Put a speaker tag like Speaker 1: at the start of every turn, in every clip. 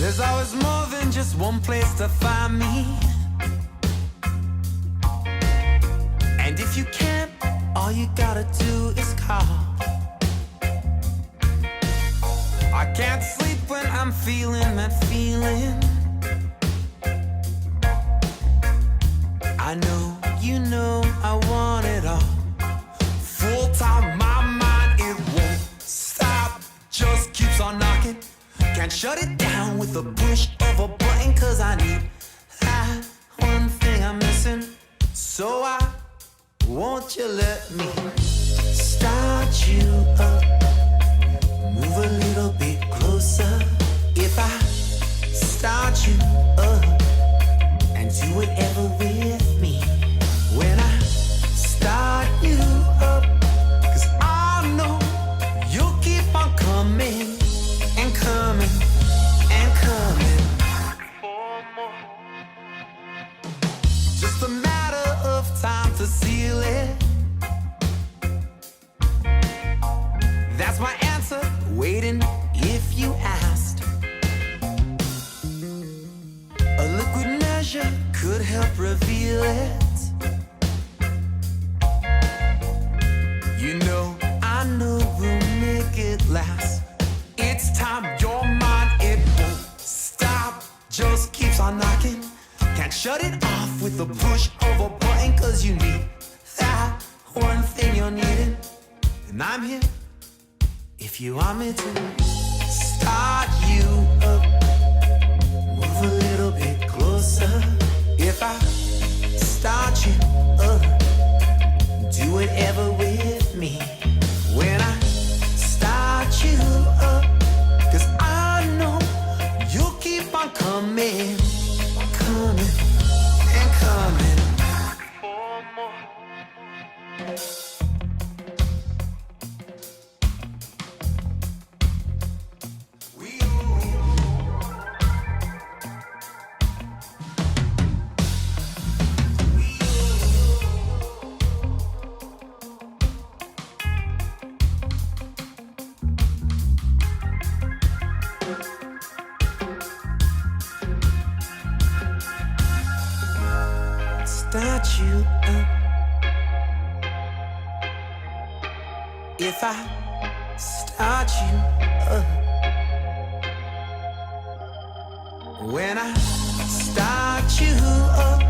Speaker 1: There's always more than just one place to find me. And if you can't, all you gotta do is call. I can't sleep when I'm feeling that feeling. I know, you know, I want it all. Full time, my mind, it won't stop. Just keeps on knocking. Can't shut it down with the push of a button, 'cause I need that one thing I'm missing. So won't you let me start you up? Move a little bit closer. If I start you up and do whatever with me, when I start you up, 'cause I know you'll keep on coming and coming and coming for more. Just a matter of time to seal it. That's my answer, waiting if you asked. A liquid measure could help reveal it. You know, I know we'll make it last. It's time, your mind, it won't stop. Just keeps on knocking. Can't shut it off with the push of a button, 'cause you need that one thing you're needing. And I'm here if you want me to start you up. Move a little bit closer. If I start you up, do whatever with me. When I start you up, 'cause I know you'll keep on coming, coming and coming for more. Start you up. If I start you up, when I start you up,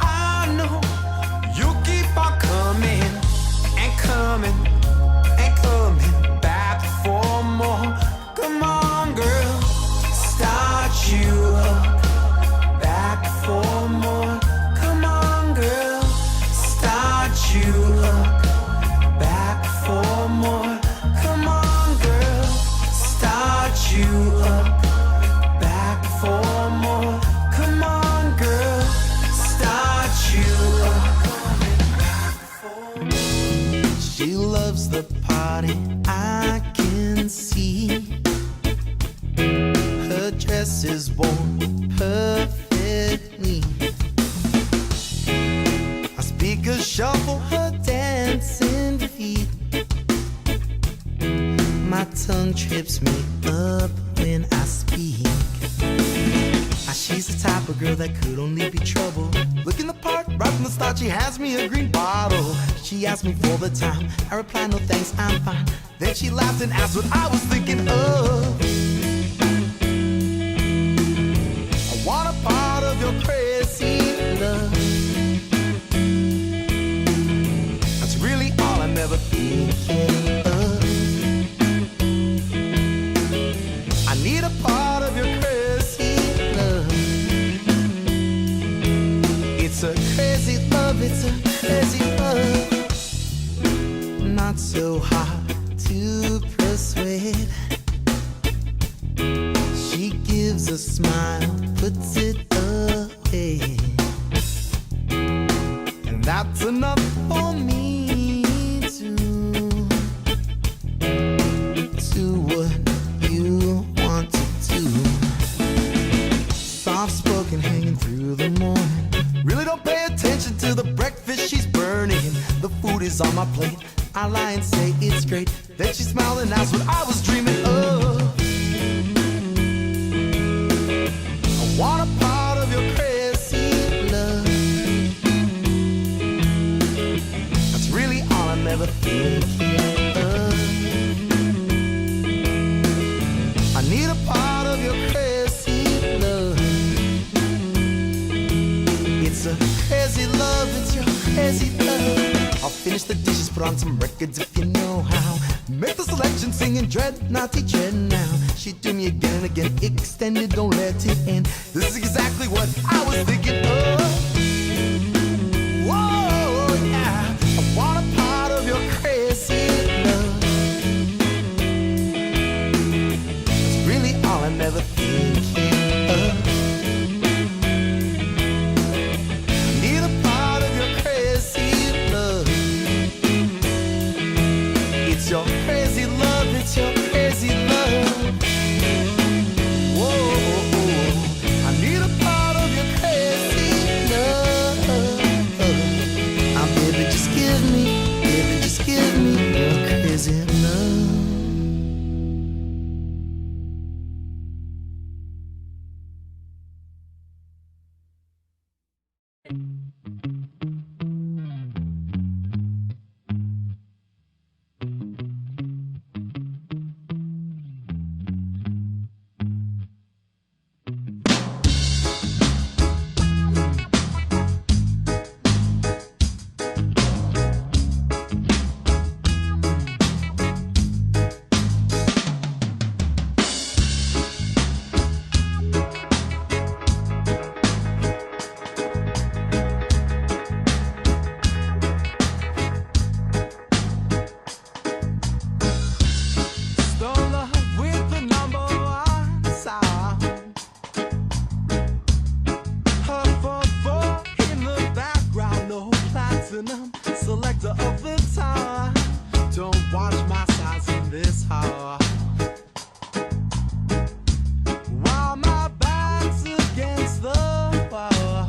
Speaker 1: I know you'll keep on coming and coming and coming back for more. Come on, girl, start you up, back for more. You up, back for more. Come on, girl, start you up, back for more. Come on, girl, start you up, back for more. She loves the party, I can see. Her dress is worn perfectly. Speakers shuffle her dancing feet. My tongue trips me up when I speak. She's the type of girl that could only be trouble. Looking the part, right from the start, she hands me a green bottle. She asked me for the time, I replied, no thanks, I'm fine. Then she laughed and asked what I was thinking of. I want a part of your crazy love. I'm ever thinking of. I need a part of your crazy love. It's a crazy love, it's a crazy love. Not so hard to persuade. She gives a smile, puts it away, and that's enough for me. Hanging through the morning, really don't pay attention to the breakfast she's burning. The food is on my plate, I lie and say it's great. Then she smiled and asked what I was dreaming of. finish the dishes, put on some records if you know how. Make the selection, singing dread, naughty dread now. She do me again and again, extended, don't let it end. This is exactly what I was thinking of. Whoa, yeah, I want a part of your crazy love. It's really all I'm ever thinking of. Need a part of your crazy love. It's your crazy love, it's your crazy love. Whoa, I need a part of your crazy love. Baby, just give me your crazy love. Selector of the tower, don't watch my size in this hour. While my back's against the wall,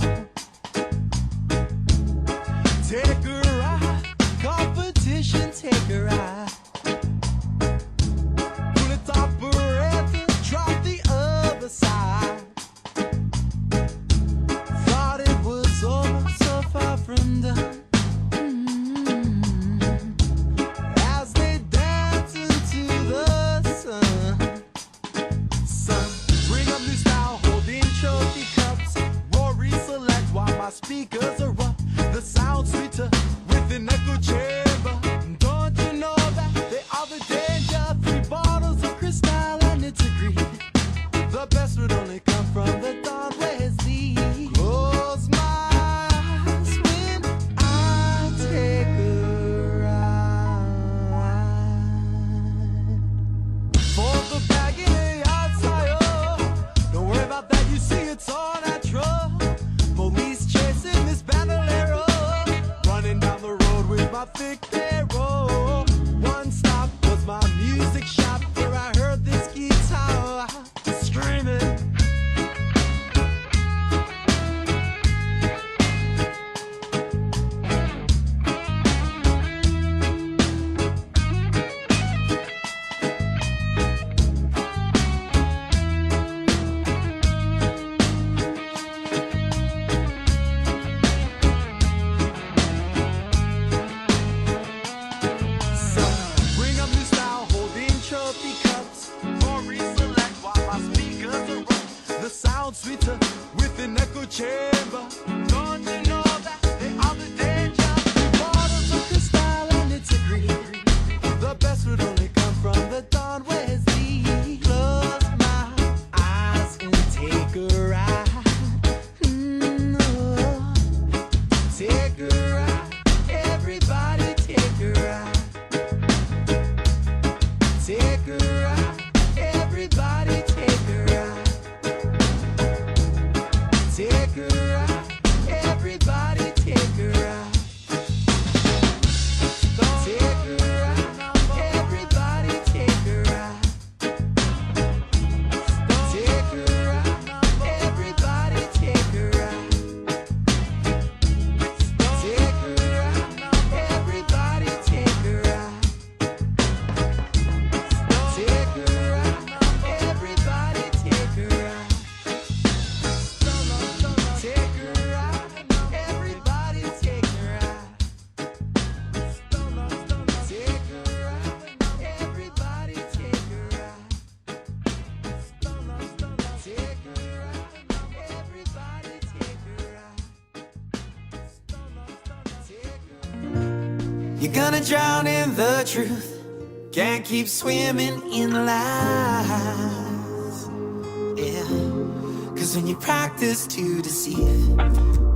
Speaker 1: take a ride, competition, take a ride. Pull it operator, drop the other side. Thought it was over, so far from done. Speakers are up, the sound sweeter with an echo chamber. Don't you know that they are the danger? 3 bottles of crystal and it's agreed. The best would only come from the dawn where sea. Close my eyes when I take a ride. For the bag in the outside, oh, don't worry about that, you see it's all natural. Police chasing this bandolero, running down the road with my thick arrow. One stop was my music shop, where I heard this guitar screaming. The sound sweeter with an echo chamber. Don't you know that they are the danger? 3 bottles of crystal and it's agreed. The best would only come from the dawn where sea. Close my eyes and take a ride. Take a ride, everybody take a ride. Take a ride, everybody take a ride. Take a ride, everybody. You're gonna drown in the truth. Can't keep swimming in lies. Yeah. Cause when you practice to deceive,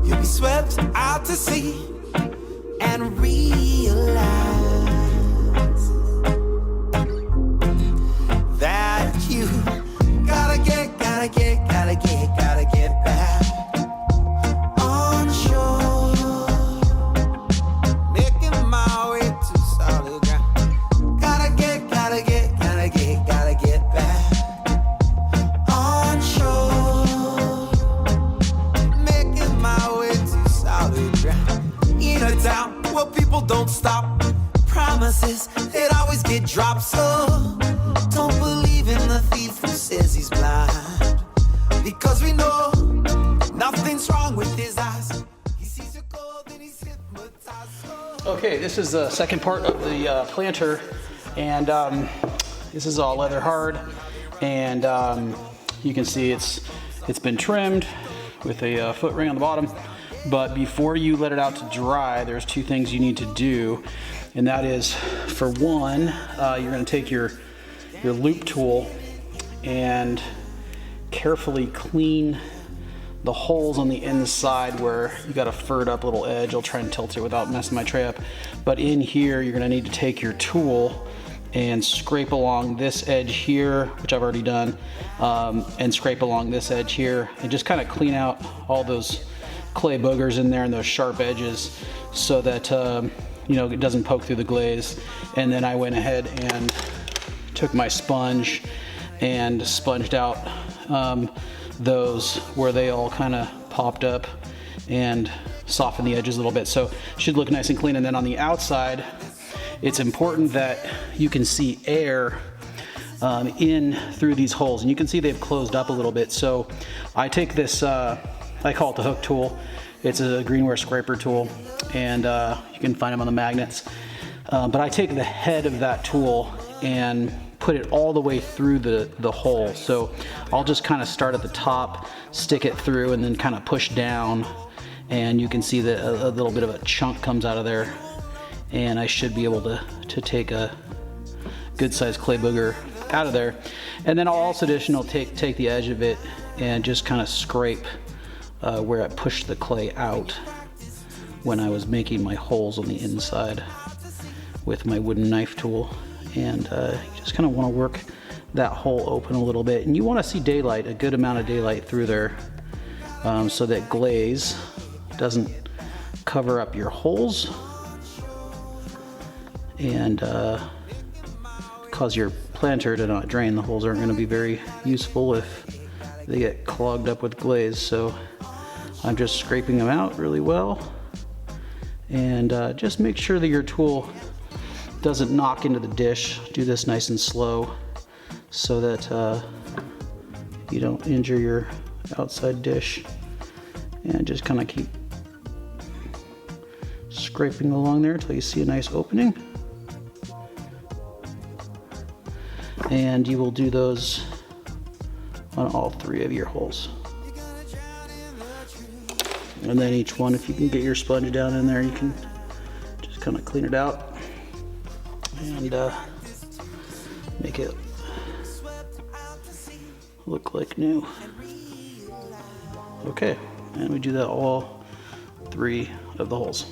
Speaker 1: you'll be swept out to sea and realize that you gotta get back on shore. Making my way to solid ground. Gotta get back on shore. Making my way to solid ground. In a town where people don't stop. Promises, they'd always get dropped. So don't believe in the thief who says he's blind. Because we know nothing's wrong with his eyes. He sees your gold and he's hypnotized.
Speaker 2: Okay, this is the second part of the planter, and this is all leather hard, and you can see it's been trimmed with a foot ring on the bottom. But before you let it out to dry, there's two things you need to do, and that is, for one, you're going to take your loop tool and carefully clean the holes on the inside where you got a furred up little edge. I'll try and tilt it without messing my tray up. But in here, you're gonna need to take your tool and scrape along this edge here, which I've already done, and scrape along this edge here, and just kind of clean out all those clay boogers in there and those sharp edges so that you know, it doesn't poke through the glaze. And then I went ahead and took my sponge and sponged out those where they all kind of popped up and softened the edges a little bit. So it should look nice and clean. And then on the outside, it's important that you can see air in through these holes. And you can see they've closed up a little bit. So I take this, I call it the hook tool. It's a greenware scraper tool, and you can find them on the magnets. But I take the head of that tool and put it all the way through the hole. So I'll just kind of start at the top, stick it through, and then kind of push down, and you can see that a little bit of a chunk comes out of there, and I should be able to take a good sized clay booger out of there. And then I'll also additional take the edge of it and just kind of scrape where I pushed the clay out when I was making my holes on the inside with my wooden knife tool. And you just kind of want to work that hole open a little bit, and you want to see daylight, a good amount of daylight through there, so that glaze doesn't cover up your holes and cause your planter to not drain. The holes aren't going to be very useful if they get clogged up with glaze. So I'm just scraping them out really well, and just make sure that your tool doesn't knock into the dish. Do this nice and slow so that you don't injure your outside dish, and just kind of keep scraping along there until you see a nice opening. And you will do those on all three of your holes. And then each one, if you can get your sponge down in there, you can just kind of clean it out and make it look like new. Okay, and we do that all three of the holes.